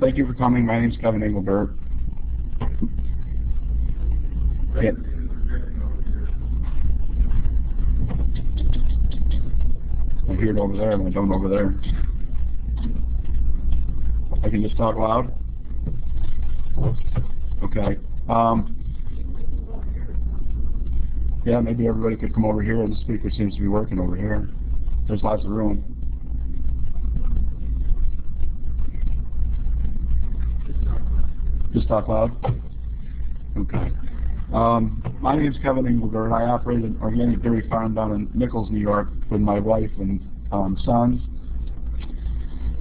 Thank you for coming. My name is Kevin Engelberg. Yeah. I hear it over there, and I don't over there. I can just talk loud? Okay. Yeah, maybe everybody could come over here. The speaker seems to be working over here. There's lots of room. Just talk loud? Okay. My name is Kevin Engelberg. I operate an organic dairy farm down in Nichols, New York with my wife and sons.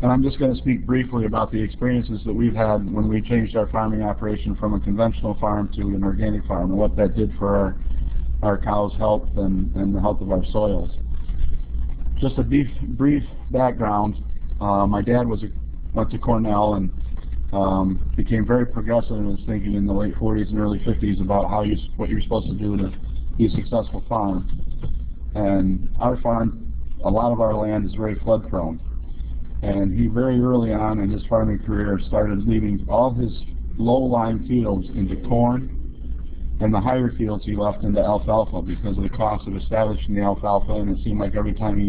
And I'm just going to speak briefly about the experiences that we've had when we changed our farming operation from a conventional farm to an organic farm and what that did for our cows' health and the health of our soils. Just a brief background. My dad went to Cornell and became very progressive in his thinking in the late 40s and early 50s about what you're supposed to do to be a successful farm. And our farm, a lot of our land is very flood prone. And he very early on in his farming career started leaving all his low-lying fields into corn, and the higher fields he left into alfalfa because of the cost of establishing the alfalfa. And it seemed like every time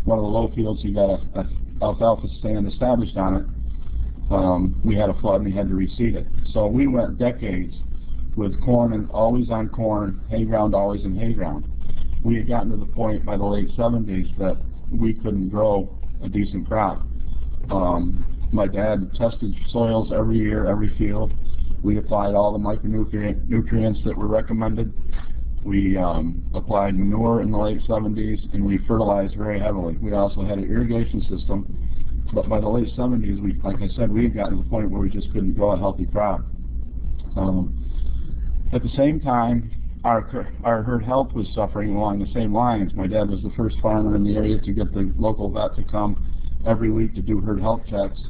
one of the low fields he got a alfalfa stand established on it, we had a flood and he had to reseed it. So we went decades with corn and always on corn, hay ground always in hay ground. We had gotten to the point by the late 70s that we couldn't grow a decent crop. My dad tested soils every year, every field. We applied all the micronutrients that were recommended. We applied manure in the late 70s, and we fertilized very heavily. We also had an irrigation system, but by the late 70s, like I said, we had gotten to the point where we just couldn't grow a healthy crop. At the same time, our herd health was suffering along the same lines. My dad was the first farmer in the area to get the local vet to come every week to do herd health checks.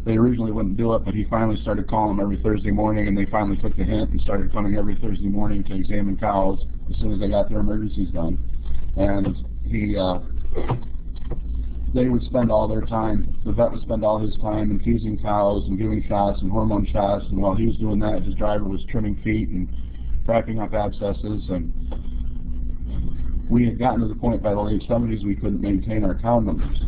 They originally wouldn't do it, but he finally started calling them every Thursday morning, and they finally took the hint and started coming every Thursday morning to examine cows as soon as they got their emergencies done. And they would spend all their time, the vet would spend all his time infusing cows and giving shots and hormone shots, and while he was doing that, his driver was trimming feet and cracking up abscesses. And we had gotten to the point by the late 70s we couldn't maintain our cow numbers.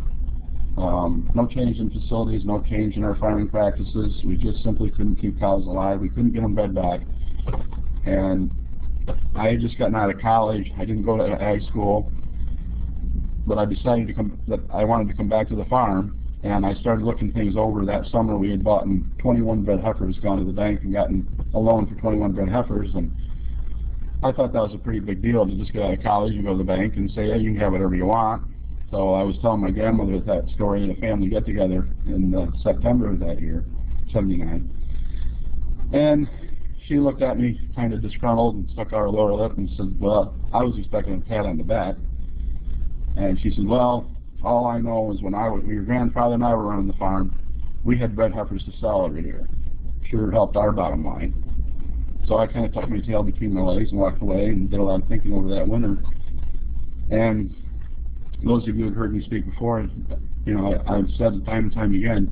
No change in facilities, no change in our farming practices. We just simply couldn't keep cows alive. We couldn't get them bred back. And I had just gotten out of college. I didn't go to ag school, but I decided that I wanted to come back to the farm, and I started looking things over. That summer we had bought 21 bred heifers, gone to the bank and gotten a loan for 21 bred heifers, and I thought that was a pretty big deal to just get out of college and go to the bank and say, hey, you can have whatever you want. So I was telling my grandmother that story at a family get-together in September of that year, 79. And she looked at me kind of disgruntled and stuck out her lower lip and said, well, I was expecting a pat on the back. And she said, well, all I know is when your grandfather and I were running the farm, we had bred heifers to sell every year. Sure helped our bottom line. So I kind of tucked my tail between my legs and walked away and did a lot of thinking over that winter. And those of you who have heard me speak before, you know, I've said time and time again,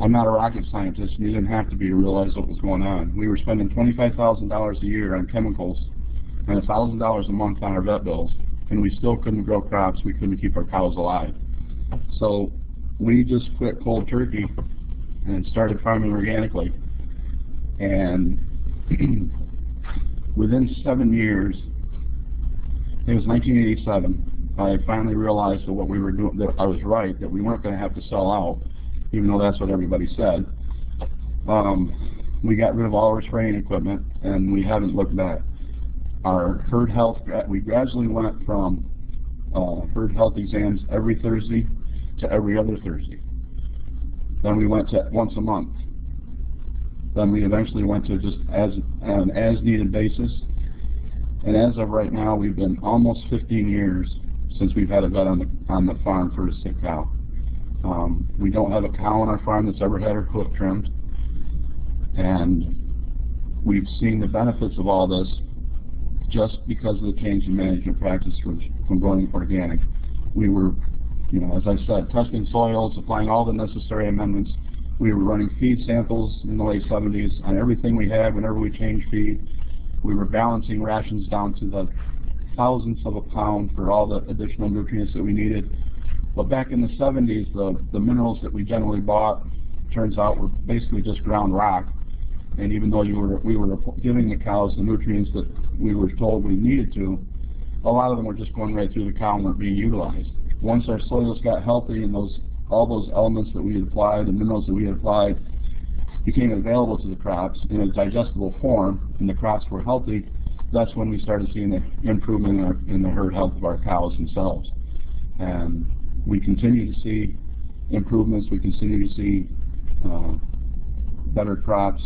I'm not a rocket scientist, and you didn't have to be to realize what was going on. We were spending $25,000 a year on chemicals and $1,000 a month on our vet bills, and we still couldn't grow crops. We couldn't keep our cows alive. So we just quit cold turkey and started farming organically. And within 7 years, it was 1987, I finally realized that what we were doing, that I was right, that we weren't going to have to sell out, even though that's what everybody said. We got rid of all our spraying equipment, and we haven't looked back. Our herd health, we gradually went from herd health exams every Thursday to every other Thursday. Then we went to once a month. Then we eventually went to just an as-needed basis. And as of right now, we've been almost 15 years since we've had a vet on the farm for a sick cow. We don't have a cow on our farm that's ever had her hoof trimmed. And we've seen the benefits of all this just because of the change in management practice from going organic. We were, you know, as I said, testing soils, applying all the necessary amendments We were running feed samples in the late 70s on everything we had. Whenever we changed feed, we were balancing rations down to the thousandths of a pound for all the additional nutrients that we needed. But back in the 70s, the minerals that we generally bought, turns out, were basically just ground rock. And even though we were giving the cows the nutrients that we were told we needed to, a lot of them were just going right through the cow and weren't being utilized. Once our soils got healthy and all those elements that we had applied, the minerals that we had applied, became available to the crops in a digestible form, and the crops were healthy, that's when we started seeing the improvement in the herd health of our cows themselves. And we continue to see improvements. We continue to see better crops,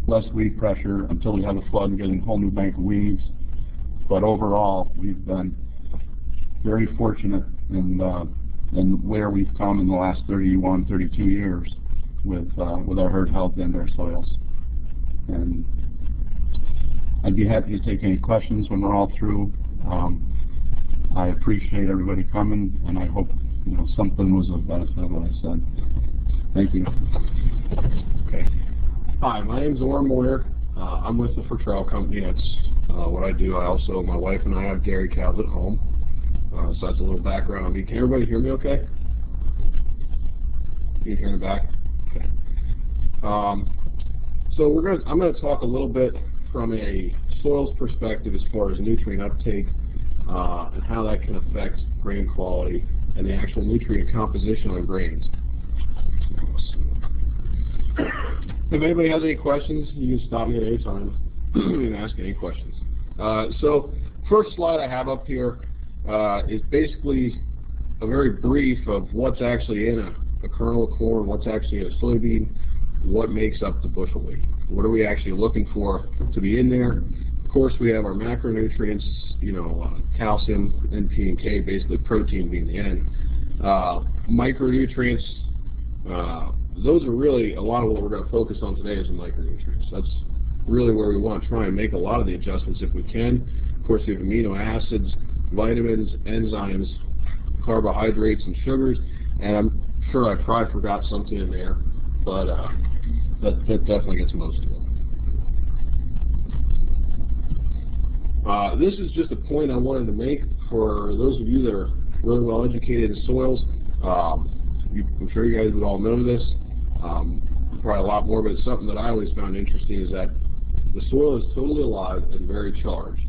less weed pressure until we have a flood and getting a whole new bank of weeds. But overall, we've been very fortunate in where we've come in the last 31, 32 years with our herd health and our soils. And I'd be happy to take any questions when we're all through. I appreciate everybody coming, and I hope something was of benefit of what I said. Thank you. Okay. Hi, my name's Ora Moyer. I'm with the Fertrell Company. That's what I do. My wife and I have dairy cows at home. So that's a little background on me. Can everybody hear me okay? Can you hear in the back? Okay. So I'm going to talk a little bit from a soils perspective as far as nutrient uptake and how that can affect grain quality and the actual nutrient composition on grains. If anybody has any questions, you can stop me at any time and ask any questions. So first slide I have up here is basically a very brief of what's actually in a kernel of corn, what's actually in a soybean, what makes up the bushel weight. What are we actually looking for to be in there? Of course, we have our macronutrients, calcium, N, P, and K, basically protein being the N. Micronutrients, those are really a lot of what we're going to focus on today is the micronutrients. That's really where we want to try and make a lot of the adjustments if we can. Of course, we have amino acids, vitamins, enzymes, carbohydrates, and sugars, and I'm sure I probably forgot something in there, but that definitely gets most of it. This is just a point I wanted to make for those of you that are really well educated in soils. I'm sure you guys would all know this, probably a lot more, but it's something that I always found interesting is that the soil is totally alive and very charged.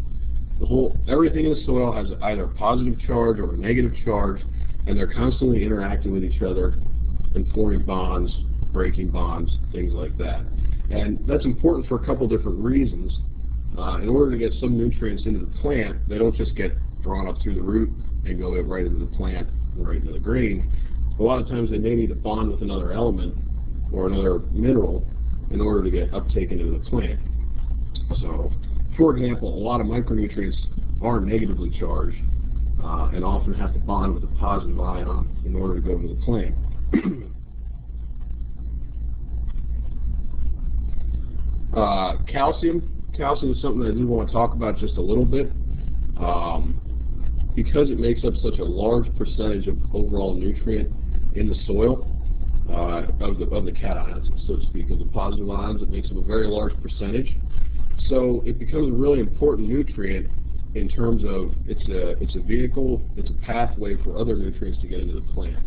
Everything in the soil has either a positive charge or a negative charge, and they're constantly interacting with each other and forming bonds, breaking bonds, things like that. And that's important for a couple different reasons. In order to get some nutrients into the plant, they don't just get drawn up through the root and go right into the plant and right into the grain. A lot of times they may need to bond with another element or another mineral in order to get uptake into the plant. So, for example, a lot of micronutrients are negatively charged and often have to bond with a positive ion in order to go into the plant. Calcium is something that I do want to talk about just a little bit. Because it makes up such a large percentage of overall nutrient in the soil, of the cations, so to speak, of the positive ions, it makes up a very large percentage. So it becomes a really important nutrient in terms of it's a vehicle, it's a pathway for other nutrients to get into the plant.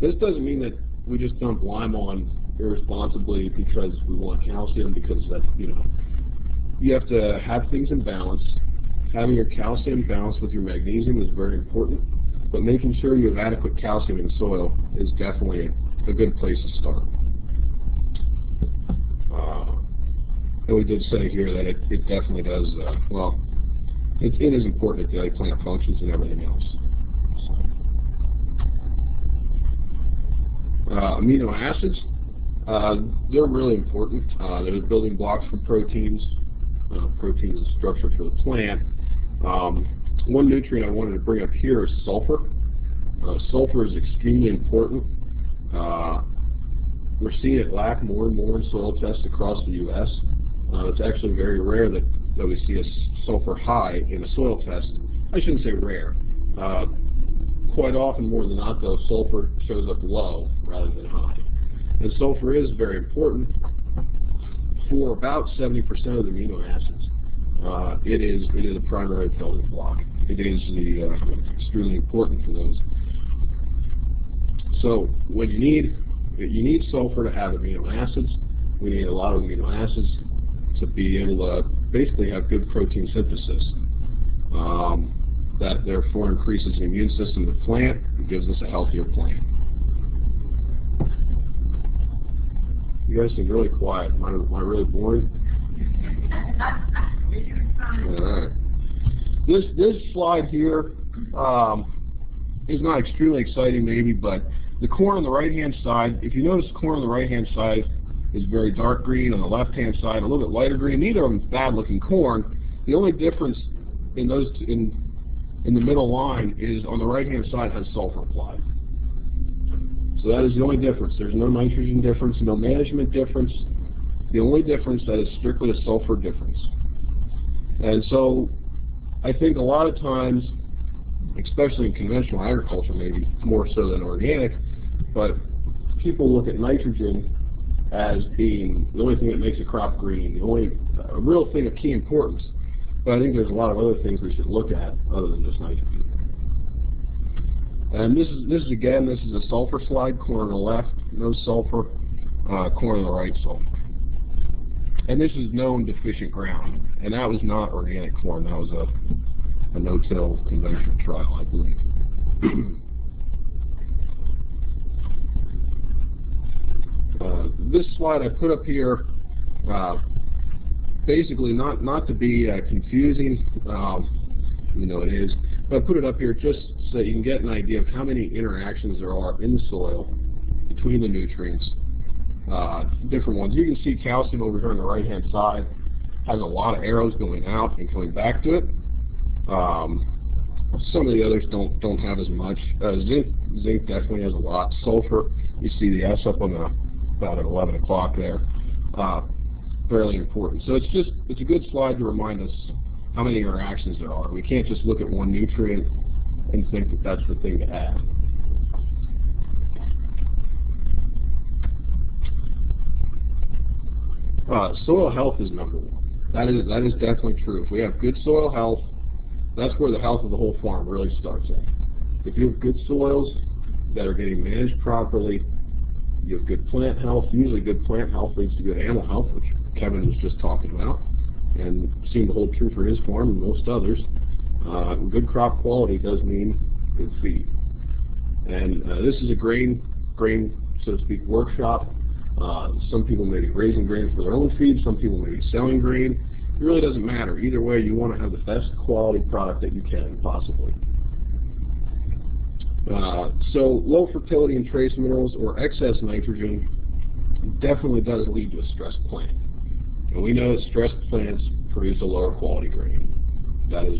This doesn't mean that we just dump lime on irresponsibly because we want calcium, because that's, you have to have things in balance. Having your calcium balanced with your magnesium is very important, but making sure you have adequate calcium in the soil is definitely a good place to start. And we did say here that it definitely does, it is important at daily plant functions and everything else. Amino acids, they're really important. They're the building blocks for proteins. Protein is a structure for the plant. One nutrient I wanted to bring up here is sulfur. Sulfur is extremely important. We're seeing it lack more and more in soil tests across the U.S. It's actually very rare that we see a sulfur high in a soil test. I shouldn't say rare. Quite often, more than not, though, sulfur shows up low rather than high. And sulfur is very important for about 70% of the amino acids. It is a primary building block. It is extremely important for those. So when you need sulfur to have amino acids. We need a lot of amino acids to be able to basically have good protein synthesis. That therefore increases the immune system of the plant and gives us a healthier plant. You guys seem really quiet. Am I really boring? All right. This slide here is not extremely exciting maybe, but the corn on the right-hand side, if you notice, corn on the right-hand side is very dark green. On the left-hand side, a little bit lighter green. Neither of them is bad-looking corn. The only difference in those in the middle line is on the right-hand side has sulfur applied. So that is the only difference. There's no nitrogen difference, no management difference. The only difference that is strictly a sulfur difference. And so I think a lot of times, especially in conventional agriculture, maybe more so than organic, but people look at nitrogen as being the only thing that makes a crop green, the only real thing of key importance. But I think there's a lot of other things we should look at other than just nitrogen. And this is again, this is a sulfur slide. Corn on the left, no sulfur. Corn on the right, sulfur. And this is known deficient ground. And that was not organic corn. That was a no-till conventional trial, I believe. This slide I put up here, basically not to be confusing, you know it is, but I put it up here just so you can get an idea of how many interactions there are in the soil between the nutrients, different ones. You can see calcium over here on the right-hand side has a lot of arrows going out and coming back to it. Some of the others don't have as much. Zinc definitely has a lot. Sulfur, you see the S up on the about at 11 o'clock there. Fairly important. So it's a good slide to remind us how many interactions there are. We can't just look at one nutrient and think that that's the thing to add. Soil health is number one. That is definitely true. If we have good soil health, that's where the health of the whole farm really starts at. If you have good soils that are getting managed properly, you have good plant health. Usually good plant health leads to good animal health, which Kevin was just talking about, and seemed to hold true for his farm and most others. Good crop quality does mean good feed. And this is a grain, so to speak, workshop. Some people may be raising grain for their own feed. Some people may be selling grain. It really doesn't matter. Either way, you want to have the best quality product that you can possibly. So low fertility and trace minerals or excess nitrogen definitely does lead to a stressed plant. And we know that stressed plants produce a lower quality grain. That is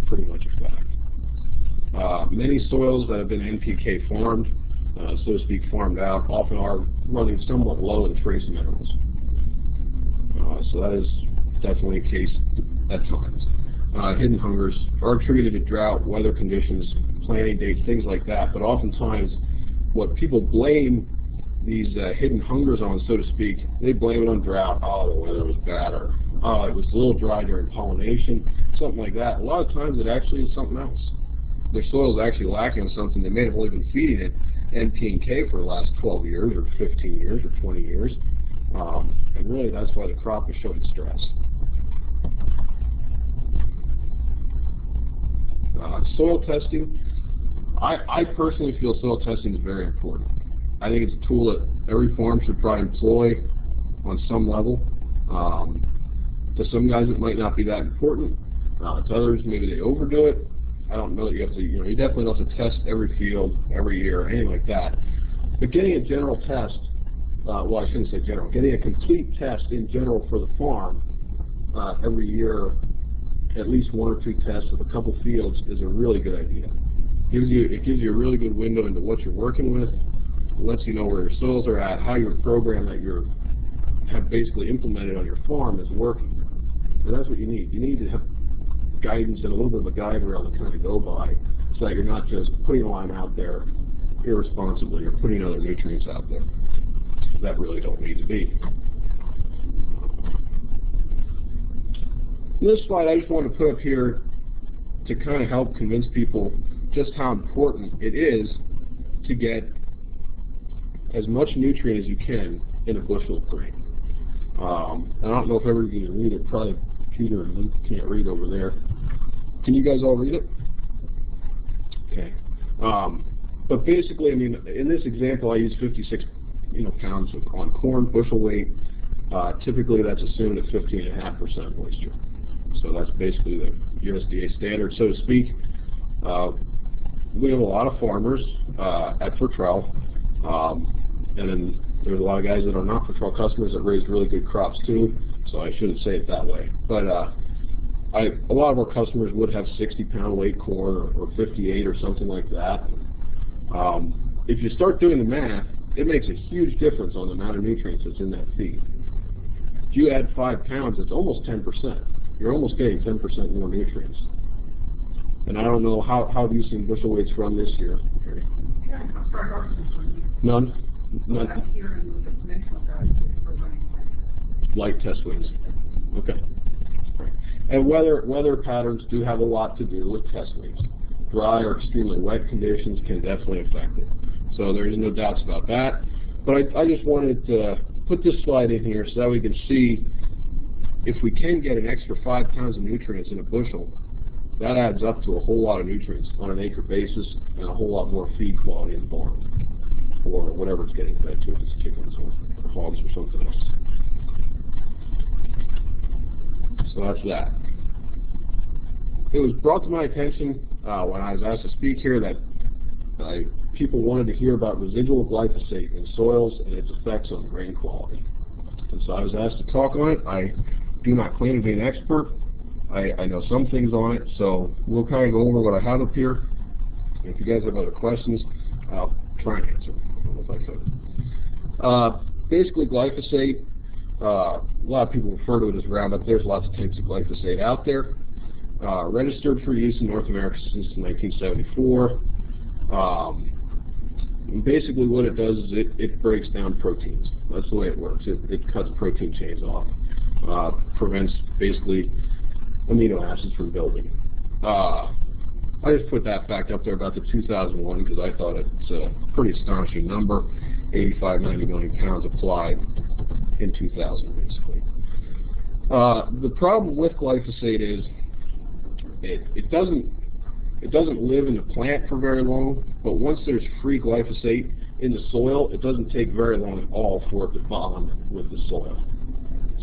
pretty much a fact. Many soils that have been NPK farmed, so to speak, farmed out, often are running somewhat low in trace minerals. So that is definitely a case at times. Hidden hungers are attributed to drought, weather conditions, planting dates, things like that. But oftentimes, what people blame these hidden hungers on, so to speak, they blame it on drought. Oh, the weather was bad, or oh, it was a little dry during pollination, something like that. A lot of times, it actually is something else. Their soil is actually lacking something. They may have only been feeding it NP&K for the last 12 years, or 15 years, or 20 years. And really, that's why the crop is showing stress. Soil testing. I personally feel soil testing is very important. I think it's a tool that every farm should probably employ on some level. To some guys, it might not be that important. To others, maybe they overdo it. I don't know that you have to. You definitely don't have to test every field every year or anything like that. But getting a general test, well, I shouldn't say general. Getting a complete test in general for the farm every year, at least one or two tests of a couple fields, is a really good idea. It gives you a really good window into what you're working with. It lets you know where your soils are at, how your program that you have basically implemented on your farm is working. And that's what you need. You need to have guidance and a little bit of a guide rail to kind of go by, so that you're not just putting a line out there irresponsibly or putting other nutrients out there. that really don't need to be. This slide I just want to put up here to kind of help convince people just how important it is to get as much nutrient as you can in a bushel of grain. I don't know if everybody can read it. Probably Peter and Luke can't read over there. Can you guys all read it? Okay. But basically, I mean, in this example, I use 56 pounds on corn bushel weight. Typically, that's assumed at 15.5% moisture. So that's basically the USDA standard, so to speak. We have a lot of farmers at Fertrell, and then there's a lot of guys that are not Fertrell customers that raise really good crops too, so I shouldn't say it that way. But a lot of our customers would have 60-pound weight corn or 58 or something like that. If you start doing the math, it makes a huge difference on the amount of nutrients that's in that feed. If you add 5 pounds, it's almost 10%. You're almost getting 10% more nutrients. And I don't know how have you seen bushel weights from this year? Yeah, None? None? Light test weights. Okay. Right. And weather patterns do have a lot to do with test weights. Dry or extremely wet conditions can definitely affect it. So there is no doubts about that. But I just wanted to put this slide in here so that we can see if we can get an extra 5 pounds of nutrients in a bushel, that adds up to a whole lot of nutrients on an acre basis and a whole lot more feed quality in the barn, or whatever it's getting fed to, if it's chickens or hogs or something else. So that's that. It was brought to my attention when I was asked to speak here that people wanted to hear about residual glyphosate in soils and its effects on grain quality. And so I was asked to talk on it. I do not claim to be an expert. I know some things on it, so we'll kind of go over what I have up here. If you guys have other questions, I'll try and answer them. I don't know if I could. Basically, glyphosate, a lot of people refer to it as Roundup. There's lots of types of glyphosate out there. Registered for use in North America since 1974. Basically what it does is it breaks down proteins. That's the way it works. It cuts protein chains off. Prevents basically amino acids from building. I just put that fact up there about the 2001 because I thought it's a pretty astonishing number. 85, 90 million pounds applied in 2000 basically. The problem with glyphosate is it doesn't live in the plant for very long, but once there's free glyphosate in the soil, it doesn't take very long at all for it to bond with the soil.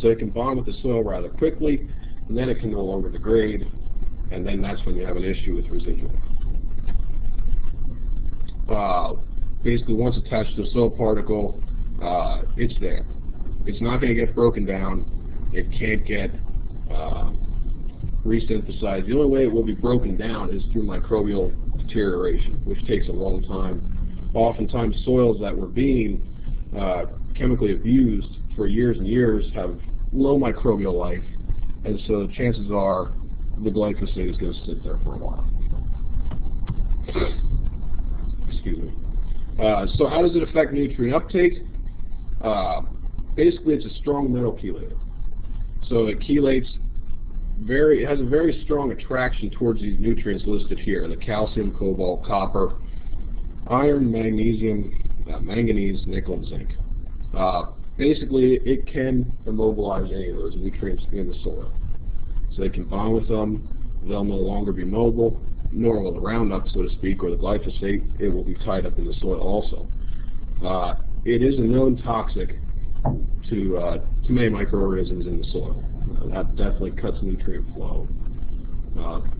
So it can bond with the soil rather quickly, and then it can no longer degrade, and then that's when you have an issue with residual. Basically, once attached to a soil particle, it's there. It's not going to get broken down. It can't get resynthesized. The only way it will be broken down is through microbial deterioration, which takes a long time. Oftentimes, soils that were being chemically abused for years and years have low microbial life, and so the chances are the glyphosate is going to sit there for a while. Excuse me. So how does it affect nutrient uptake? Basically, it's a strong metal chelator. So it chelates it has a very strong attraction towards these nutrients listed here: the calcium, cobalt, copper, iron, magnesium, manganese, nickel, and zinc. Basically, it can immobilize any of those nutrients in the soil. So they can bond with them. They'll no longer be mobile, nor will the Roundup, so to speak, or the glyphosate. It will be tied up in the soil also. It is a known toxic to many microorganisms in the soil. That definitely cuts nutrient flow.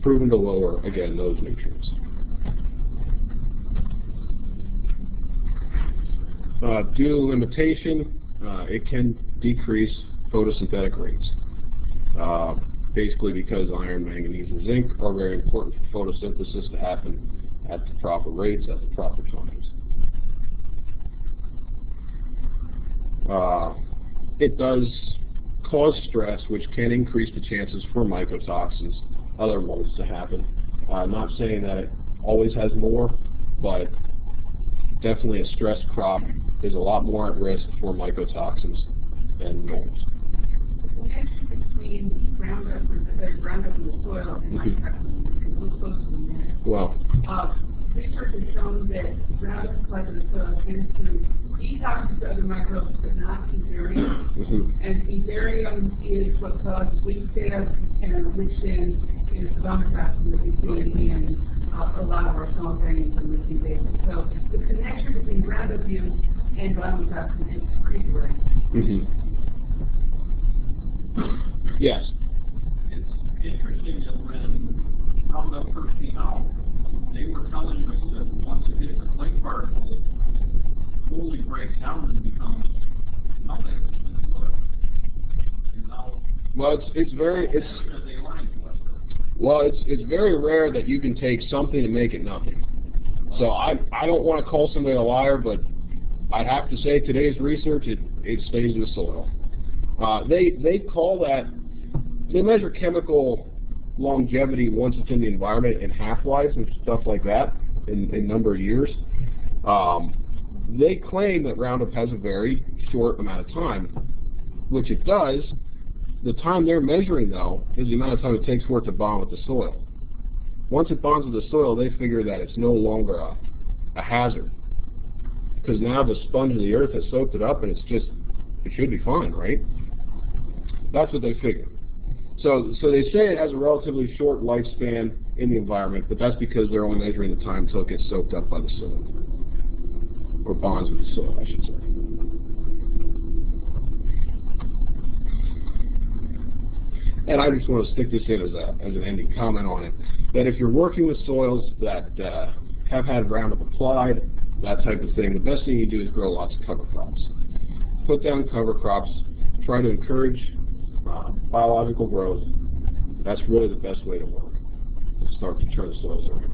Proven to lower, again, those nutrients. Due to limitation, it can decrease photosynthetic rates. Basically because iron, manganese, and zinc are very important for photosynthesis to happen at the proper rates, at the proper times. It does cause stress, which can increase the chances for mycotoxins, other molds to happen. I'm not saying that it always has more, but definitely a stressed crop is a lot more at risk for mycotoxins and molds. The connection between Roundup in the soil and mycotoxins is a little closer than that. Well, research has shown that Roundup applied to the soil tends to detox other microbes but not Fusarium. And Fusarium is what causes leaf spam, and which then is the vomitoxin that we see in a lot of our small grains and leafy veggies. So the connection between Roundup use and vomitoxin is pretty great. Yes. It's interesting that when Roundup first came out, they were telling us that once it hits the clay particles, it fully breaks down and becomes nothing in the soil. And now, Well, it's very rare that you can take something and make it nothing. So I don't want to call somebody a liar, but I'd have to say today's research, it stays in the soil. They call that, they measure chemical longevity once it's in the environment and half-life and stuff like that in number of years. They claim that Roundup has a very short amount of time, which it does. The time they're measuring, though, is the amount of time it takes for it to bond with the soil. Once it bonds with the soil, they figure that it's no longer a hazard, because now the sponge of the earth has soaked it up and it should be fine, right? That's what they figure. So they say it has a relatively short lifespan in the environment, but that's because they're only measuring the time until it gets soaked up by the soil, or bonds with the soil, I should say. And I just want to stick this in as an ending comment on it, that if you're working with soils that have had Roundup applied, that type of thing, the best thing you do is grow lots of cover crops. Put down cover crops, try to encourage biological growth. That's really the best way to work. Start to turn the soils around.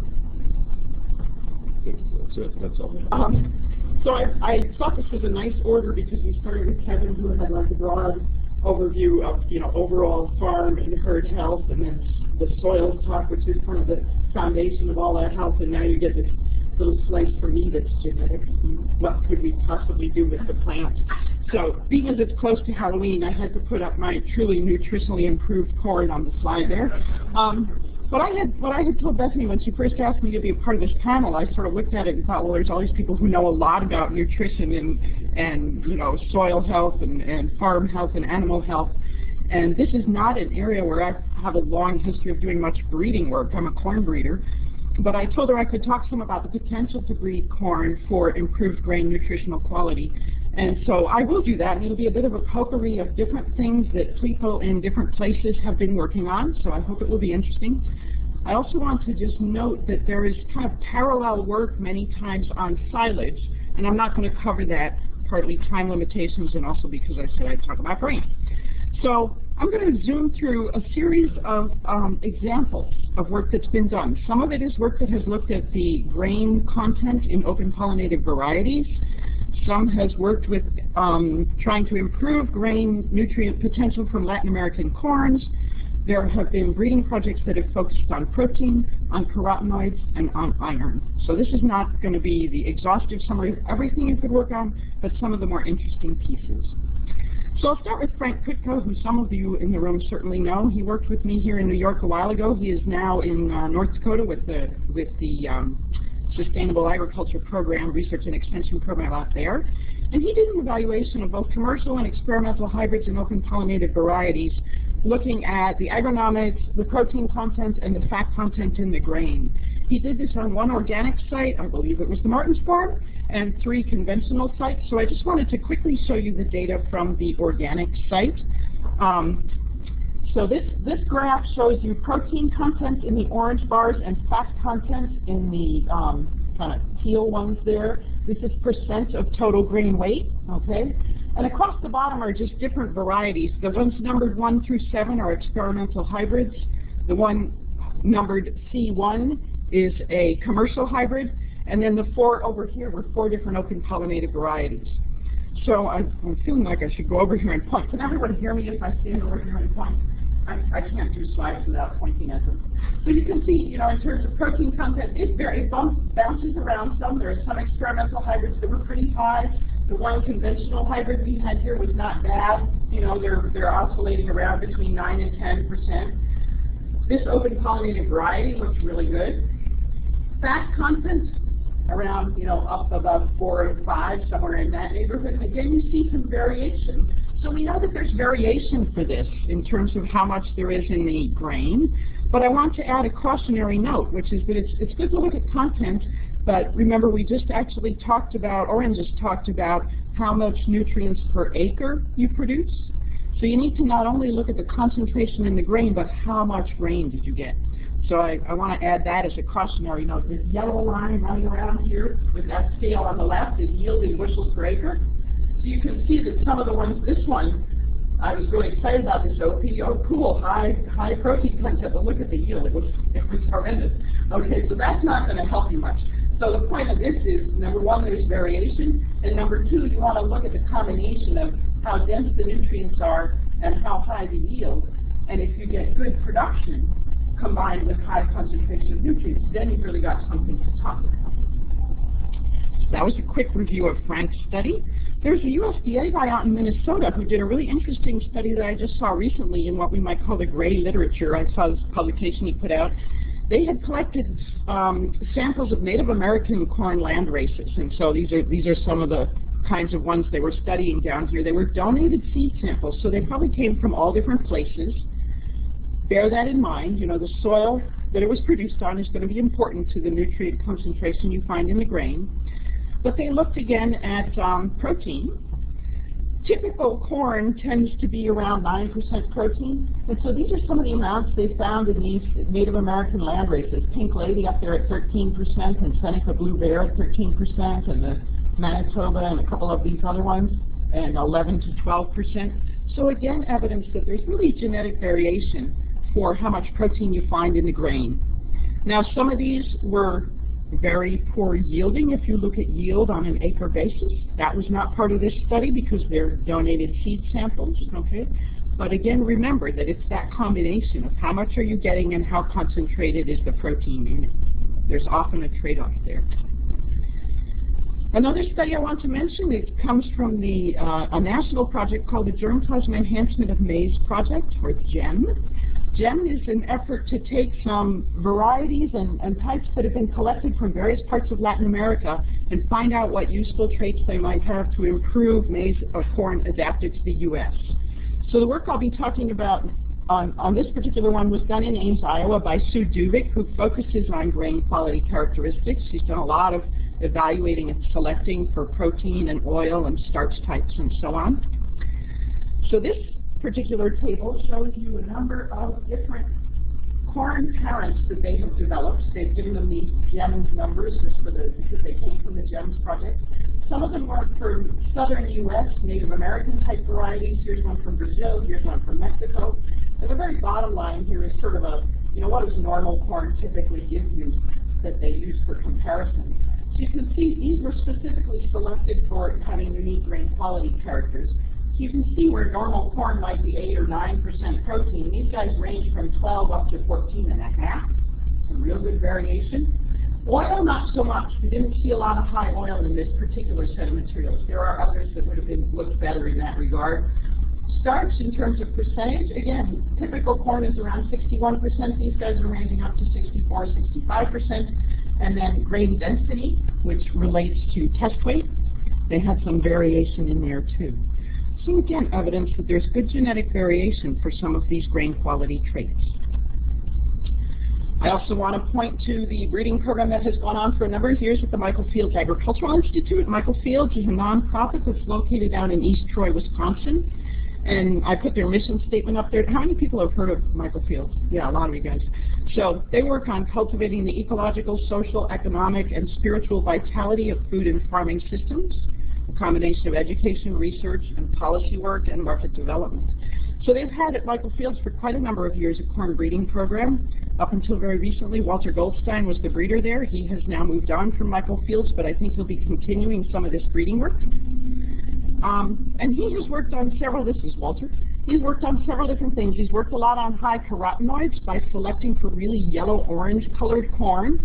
I think that's it. That's all. So I thought this was a nice order because we started with Kevin, who had like a broad overview of overall farm and herd health, and then the soils talk, which is kind of the foundation of all that health, and now you get this little slice for me that's genetics. What could we possibly do with the plants? So, being as it's close to Halloween, I had to put up my truly nutritionally improved corn on the slide there. What I had told Bethany when she first asked me to be a part of this panel, I sort of looked at it and thought, well, there's all these people who know a lot about nutrition and soil health and farm health and animal health. And this is not an area where I have a long history of doing much breeding work. I'm a corn breeder. But I told her I could talk some about the potential to breed corn for improved grain nutritional quality. And so I will do that, and it'll be a bit of a potpourri of different things that people in different places have been working on, so I hope it will be interesting. I also want to just note that there is kind of parallel work many times on silage, and I'm not going to cover that, partly time limitations and also because I said I'd talk about grain. So I'm going to zoom through a series of examples of work that's been done. Some of it is work that has looked at the grain content in open pollinated varieties. Some has worked with trying to improve grain nutrient potential from Latin American corns. There have been breeding projects that have focused on protein, on carotenoids, and on iron. So this is not going to be the exhaustive summary of everything you could work on, but some of the more interesting pieces. So I'll start with Frank Kritko, who some of you in the room certainly know. He worked with me here in New York a while ago. He is now in North Dakota with the Sustainable Agriculture Program, Research and Extension Program out there. And he did an evaluation of both commercial and experimental hybrids and open pollinated varieties, looking at the agronomics, the protein content, and the fat content in the grain. He did this on one organic site, I believe it was the Martin's Farm, and 3 conventional sites. So I just wanted to quickly show you the data from the organic site. So this graph shows you protein content in the orange bars and fat content in the kind of teal ones there. This is % of total grain weight, okay? And across the bottom are just different varieties. The ones numbered 1 through 7 are experimental hybrids. The one numbered C1 is a commercial hybrid. And then the 4 over here were 4 different open pollinated varieties. So I'm feeling like I should go over here and point. Can everyone hear me if I stand over here and point? I can't do slides without pointing at them. So you can see, in terms of protein content, it bounces around some. There are some experimental hybrids that were pretty high. The one conventional hybrid we had here was not bad. You know, they're oscillating around between 9 and 10%. This open pollinated variety looks really good. Fat content around, you know, up above 4 and 5, somewhere in that neighborhood. Again, you see some variation. So we know that there's variation for this in terms of how much there is in the grain. But I want to add a cautionary note, which is that it's good to look at content, but remember we just actually talked about, Oren just talked about how much nutrients per acre you produce. So you need to not only look at the concentration in the grain, but how much grain did you get. So I want to add that as a cautionary note. This yellow line running around here with that scale on the left is yield in bushels per acre. So you can see that some of the ones, this one, I was really excited about this OP. Oh, cool, high protein content, but look at the yield. It was horrendous. Okay, so that's not going to help you much. So the point of this is, number one, there's variation, and number two, you want to look at the combination of how dense the nutrients are and how high the yield. And if you get good production combined with high concentration of nutrients, then you've really got something to talk about. That was a quick review of Frank's study. There's a USDA guy out in Minnesota who did a really interesting study that I just saw recently in what we might call the gray literature. I saw this publication he put out. They had collected samples of Native American corn land races, and so these are some of the kinds of ones they were studying down here. They were donated seed samples, so they probably came from all different places. Bear that in mind. You know, the soil that it was produced on is going to be important to the nutrient concentration you find in the grain. But they looked again at protein. Typical corn tends to be around 9% protein, and so these are some of the amounts they found in these Native American land races. Pink Lady up there at 13%, and Seneca Blue Bear at 13%, and the Manitoba and a couple of these other ones, and 11 to 12%. So again, evidence that there's really genetic variation for how much protein you find in the grain. Now, some of these were very poor yielding if you look at yield on an acre basis. That was not part of this study because they're donated seed samples, okay? But again, remember that it's that combination of how much are you getting and how concentrated is the protein in it. There's often a trade-off there. Another study I want to mention, it comes from the a national project called the Germplasm Enhancement of Maize Project, or GEM. GEM is an effort to take some varieties and types that have been collected from various parts of Latin America and find out what useful traits they might have to improve maize or corn adapted to the U.S. So the work I'll be talking about on this particular one was done in Ames, Iowa by Sue Duvik, who focuses on grain quality characteristics. She's done a lot of evaluating and selecting for protein and oil and starch types and so on. So this particular table shows you a number of different corn parents that they have developed. They've given them these GEMS numbers just because they came from the GEMS project. Some of them are from southern U.S., Native American type varieties. Here's one from Brazil, here's one from Mexico. And the very bottom line here is sort of a, you know, what does normal corn typically give you that they use for comparison. So you can see these were specifically selected for having unique grain quality characters. You can see where normal corn might be 8 or 9% protein. These guys range from 12 up to 14.5. Some real good variation. Oil, not so much. We didn't see a lot of high oil in this particular set of materials. There are others that would have looked better in that regard. Starch, in terms of percentage, again, typical corn is around 61%. These guys are ranging up to 64, 65%. And then grain density, which relates to test weight, they had some variation in there too. So again, evidence that there's good genetic variation for some of these grain quality traits. I also want to point to the breeding program that has gone on for a number of years at the Michael Fields Agricultural Institute. Michael Fields is a nonprofit that's located down in East Troy, Wisconsin. And I put their mission statement up there. How many people have heard of Michael Fields? Yeah, a lot of you guys. So they work on cultivating the ecological, social, economic, and spiritual vitality of food and farming systems, a combination of education, research, and policy work, and market development. So they've had at Michael Fields for quite a number of years a corn breeding program. Up until very recently, Walter Goldstein was the breeder there. He has now moved on from Michael Fields, but I think he'll be continuing some of this breeding work. And he has worked on several, this is Walter, he's worked on several different things. He's worked a lot on high carotenoids by selecting for really yellow-orange colored corn.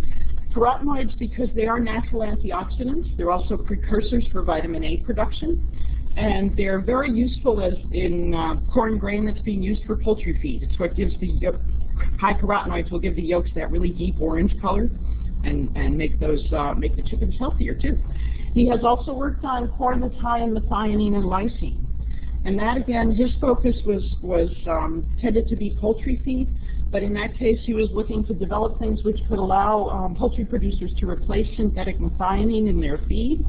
Carotenoids, because they are natural antioxidants, they're also precursors for vitamin A production, and they're very useful as in corn grain that's being used for poultry feed. It's what gives the high carotenoids will give the yolks that really deep orange color, and make those make the chickens healthier too. He has also worked on corn that's high in methionine and lysine, and that again, his focus was tended to be poultry feed. But in that case, he was looking to develop things which could allow poultry producers to replace synthetic methionine in their feed,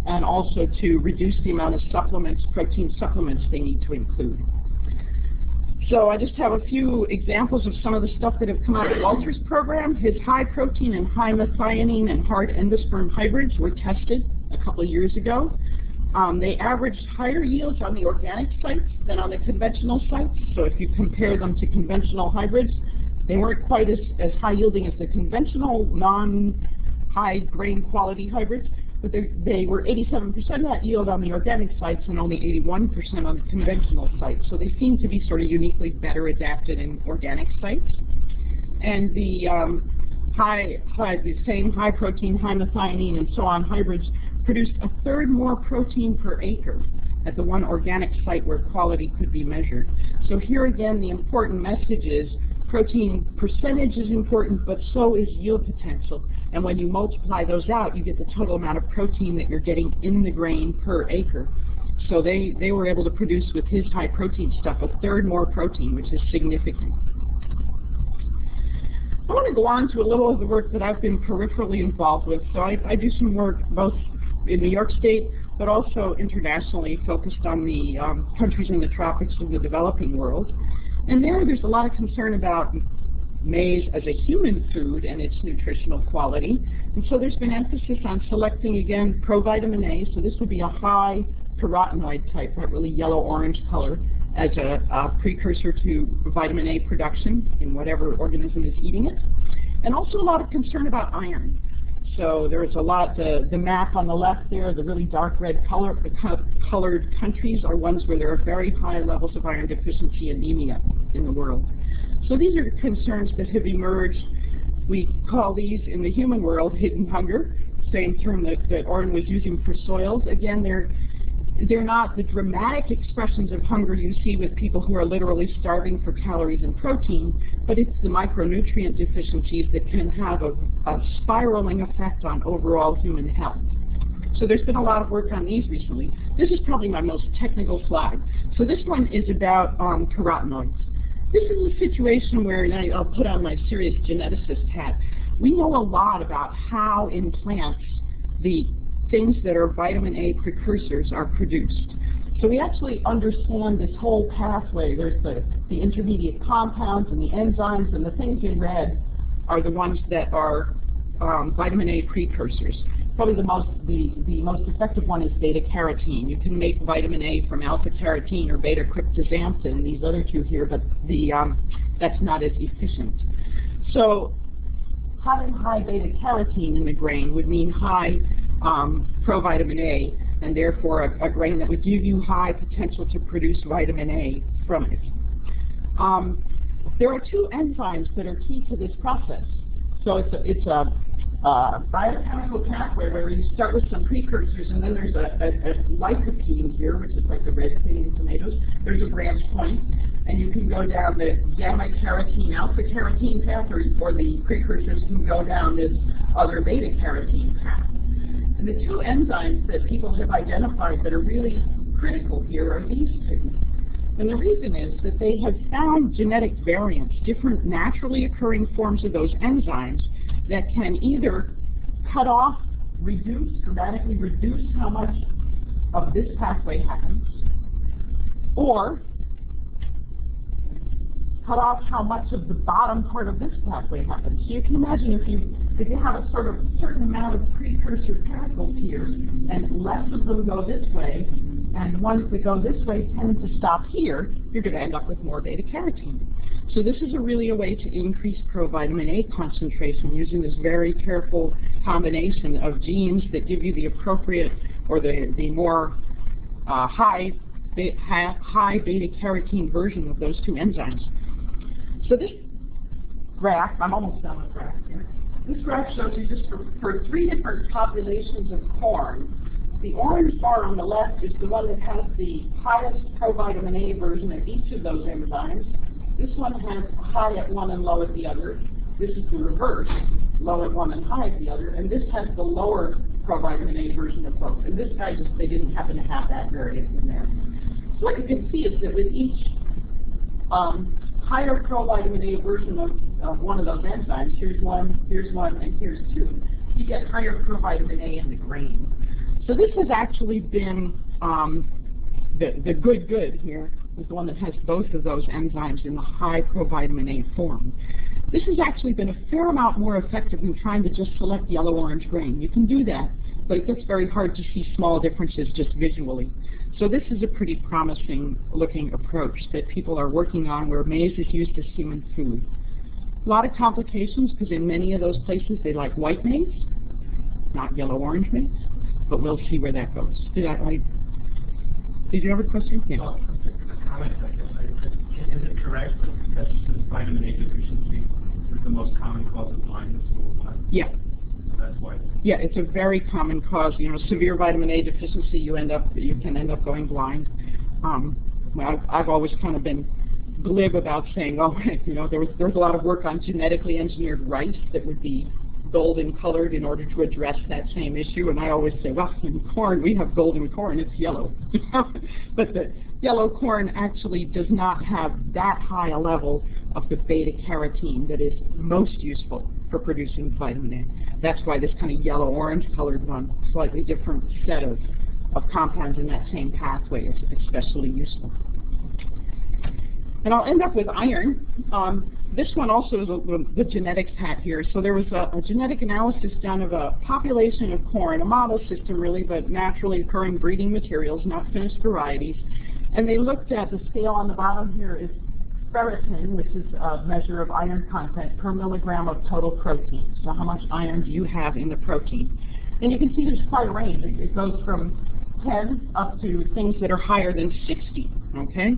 and also to reduce the amount of supplements, protein supplements they need to include. So I just have a few examples of some of the stuff that have come out of Walter's program. His high protein and high methionine and hard endosperm hybrids were tested a couple of years ago. They averaged higher yields on the organic sites than on the conventional sites. So if you compare them to conventional hybrids, they weren't quite as high yielding as the conventional non-high grain quality hybrids, but they were 87% of that yield on the organic sites and only 81% on the conventional sites. So they seem to be sort of uniquely better adapted in organic sites. And the the same high protein, high methionine, and so on hybrids produced a third more protein per acre at the one organic site where quality could be measured. So here again, the important message is protein percentage is important, but so is yield potential. And when you multiply those out, you get the total amount of protein that you're getting in the grain per acre. So they were able to produce with his high protein stuff a third more protein, which is significant. I want to go on to a little of the work that I've been peripherally involved with. So I do some work both in New York State, but also internationally, focused on the countries in the tropics of the developing world. And there's a lot of concern about maize as a human food and its nutritional quality. And so there's been emphasis on selecting, again, provitamin A. So this would be a high carotenoid type, that really yellow-orange color, as a precursor to vitamin A production in whatever organism is eating it. And also a lot of concern about iron. So there's a lot, the map on the left there, the really dark red colored countries are ones where there are very high levels of iron deficiency anemia in the world. So these are concerns that have emerged. We call these in the human world hidden hunger, same term that Oren was using for soils. Again, they're not the dramatic expressions of hunger you see with people who are literally starving for calories and protein, but it's the micronutrient deficiencies that can have a spiraling effect on overall human health. So there's been a lot of work on these recently. This is probably my most technical slide. So this one is about carotenoids. This is a situation where, and I'll put on my serious geneticist hat, we know a lot about how in plants the things that are vitamin A precursors are produced. So we actually understand this whole pathway. There's the intermediate compounds and the enzymes, and the things in red are the ones that are vitamin A precursors. Probably the most effective one is beta-carotene. You can make vitamin A from alpha-carotene or beta-cryptoxanthin, these other two here, but that's not as efficient. So having high beta-carotene in the grain would mean high provitamin A, and therefore a grain that would give you high potential to produce vitamin A from it. There are two enzymes that are key to this process. So it's a biochemical pathway where you start with some precursors, and then there's a lycopene here, which is like the red thing in tomatoes. There's a branch point, and you can go down the gamma-carotene, alpha-carotene path, or the precursors can go down this other beta-carotene path. And the two enzymes that people have identified that are really critical here are these two. And the reason is that they have found genetic variants, different naturally occurring forms of those enzymes that can either cut off, dramatically reduce how much of this pathway happens, or cut off how much of the bottom part of this pathway happens. So you can imagine if you have a sort of certain amount of precursor particles here, and less of them go this way, and the ones that go this way tend to stop here, you're going to end up with more beta-carotene. So this is really a way to increase provitamin A concentration using this very careful combination of genes that give you the appropriate, or the more high beta-carotene version of those two enzymes. So this graph, I'm almost done with graph here. This graph shows you just for 3 different populations of corn. The orange bar on the left is the one that has the highest provitamin A version of each of those enzymes. This one has high at one and low at the other. This is the reverse, low at one and high at the other. And this has the lower provitamin A version of both. And this guy they didn't happen to have that variant in there. So what you can see is that with each higher provitamin A version of one of those enzymes, here's one, and here's 2, you get higher provitamin A in the grain. So this has actually been the good here is the one that has both of those enzymes in the high provitamin A form. This has actually been a fair amount more effective than trying to just select yellow-orange grain. You can do that, but it gets very hard to see small differences just visually. So this is a pretty promising looking approach that people are working on where maize is used as human food. A lot of complications because in many of those places they like white maize, not yellow-orange maize, but we'll see where that goes. Did you have a question? Yeah. Well, comment, I guess. Is it correct that vitamin A deficiency is the most common cause of blindness worldwide? Yeah. That's why. Yeah, it's a very common cause. You know, severe vitamin A deficiency, you can end up going blind. Well, I've always kind of been glib about saying, oh, you know, there's a lot of work on genetically engineered rice that would be golden colored in order to address that same issue. And I always say, well, in corn, we have golden corn, it's yellow. But the yellow corn actually does not have that high a level of the beta carotene that is most useful for producing vitamin A. That's why this kind of yellow-orange colored one, slightly different set of compounds in that same pathway is especially useful. And I'll end up with iron. This one also is the genetics hat here. So there was a genetic analysis done of a population of corn, a model system really, but naturally occurring breeding materials, not finished varieties. And they looked at the scale on the bottom here is ferritin, which is a measure of iron content per milligram of total protein. So how much iron do you have in the protein? And you can see there's quite a range. It goes from 10 up to things that are higher than 60, okay?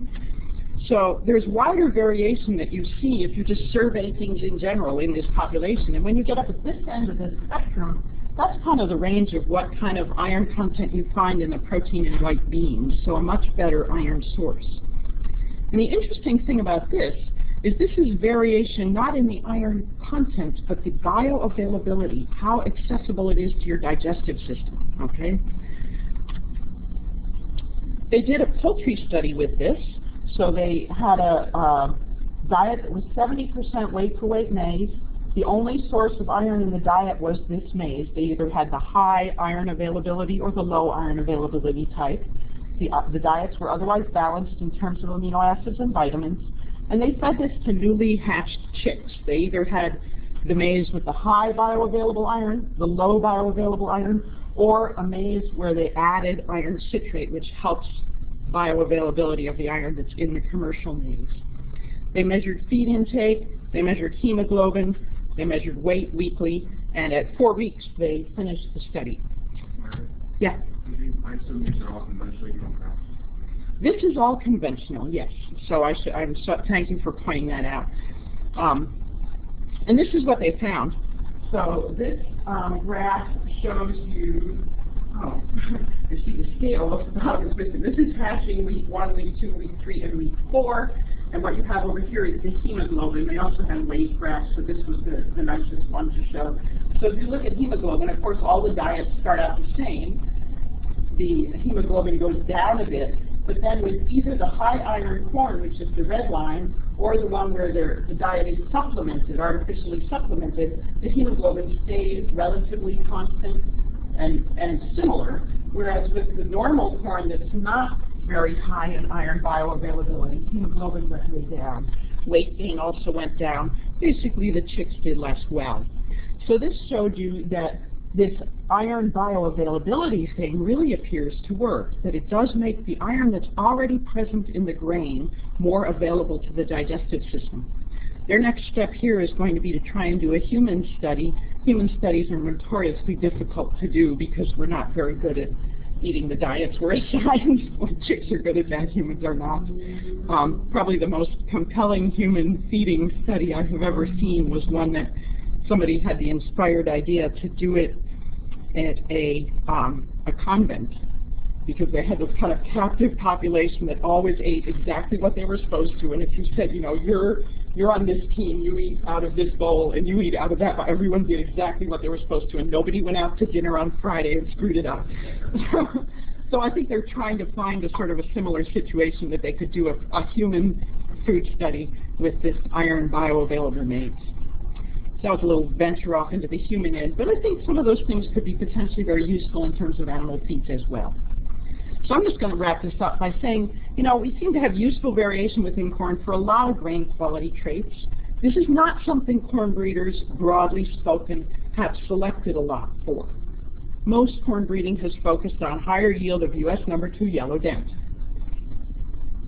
So there's wider variation that you see if you just survey things in general in this population. And when you get up at this end of the spectrum, that's kind of the range of what kind of iron content you find in the protein in white beans, so a much better iron source. And the interesting thing about this is variation not in the iron content, but the bioavailability, how accessible it is to your digestive system, okay? They did a poultry study with this. So they had a diet that was 70% weight-for-weight maize. The only source of iron in the diet was this maize. They either had the high iron availability or the low iron availability type. The diets were otherwise balanced in terms of amino acids and vitamins. And they fed this to newly hatched chicks. They either had the maize with the high bioavailable iron, the low bioavailable iron, or a maize where they added iron citrate, which helps bioavailability of the iron that's in the commercial maize. They measured feed intake, they measured hemoglobin, they measured weight weekly, and at 4 weeks they finished the study. Yeah? I assume these are all conventionally grown crops? This is all conventional, yes. So thank you for pointing that out. And this is what they found. So this graph shows you you see the scale of how it's missing. This is hatching week 1, week 2, week 3, and week 4. And what you have over here is the hemoglobin. They also have weight graphs, so this was the nicest one to show. So if you look at hemoglobin, of course, all the diets start out the same. The hemoglobin goes down a bit, but then with either the high iron corn, which is the red line, or the one where the diet is supplemented, artificially supplemented, the hemoglobin stays relatively constant and similar, whereas with the normal corn that's not very high in iron bioavailability, hemoglobin went way down. Weight gain also went down. Basically, the chicks did less well. So this showed you that this iron bioavailability thing really appears to work, that it does make the iron that's already present in the grain more available to the digestive system. Their next step here is going to be to try and do a human study. Human studies are notoriously difficult to do because we're not very good at eating the diets we're assigned. Chicks are good at that, humans are not. Probably the most compelling human feeding study I have ever seen was one that somebody had the inspired idea to do it at a convent, because they had this kind of captive population that always ate exactly what they were supposed to. And if you said, you know, you're on this team, you eat out of this bowl and you eat out of that bowl, everyone did exactly what they were supposed to, and nobody went out to dinner on Friday and screwed it up. So I think they're trying to find a sort of a similar situation that they could do a human food study with this iron bioavailable maize. So that was a little venture off into the human end, but I think some of those things could be potentially very useful in terms of animal feeds as well. So I'm just going to wrap this up by saying, you know, we seem to have useful variation within corn for a lot of grain quality traits. This is not something corn breeders, broadly spoken, have selected a lot for. Most corn breeding has focused on higher yield of US number 2 yellow dent.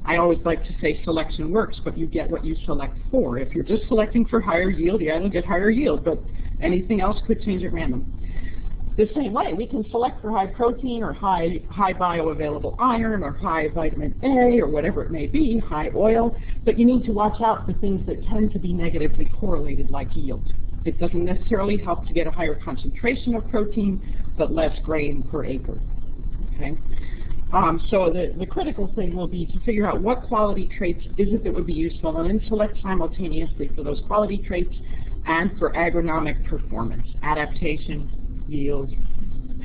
I always like to say selection works, but you get what you select for. If you're just selecting for higher yield, yeah, you'll get higher yield, but anything else could change at random. The same way, we can select for high protein or high bioavailable iron or high vitamin A or whatever it may be, high oil, but you need to watch out for things that tend to be negatively correlated like yield. It doesn't necessarily help to get a higher concentration of protein, but less grain per acre. Okay? So the critical thing will be to figure out what quality traits is it that would be useful, and then select simultaneously for those quality traits and for agronomic performance, adaptation, yield,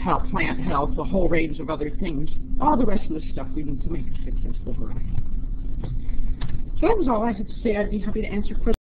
health, plant health, a whole range of other things, all the rest of the stuff we need to make a successful variety. So that was all I had to say. I'd be happy to answer questions.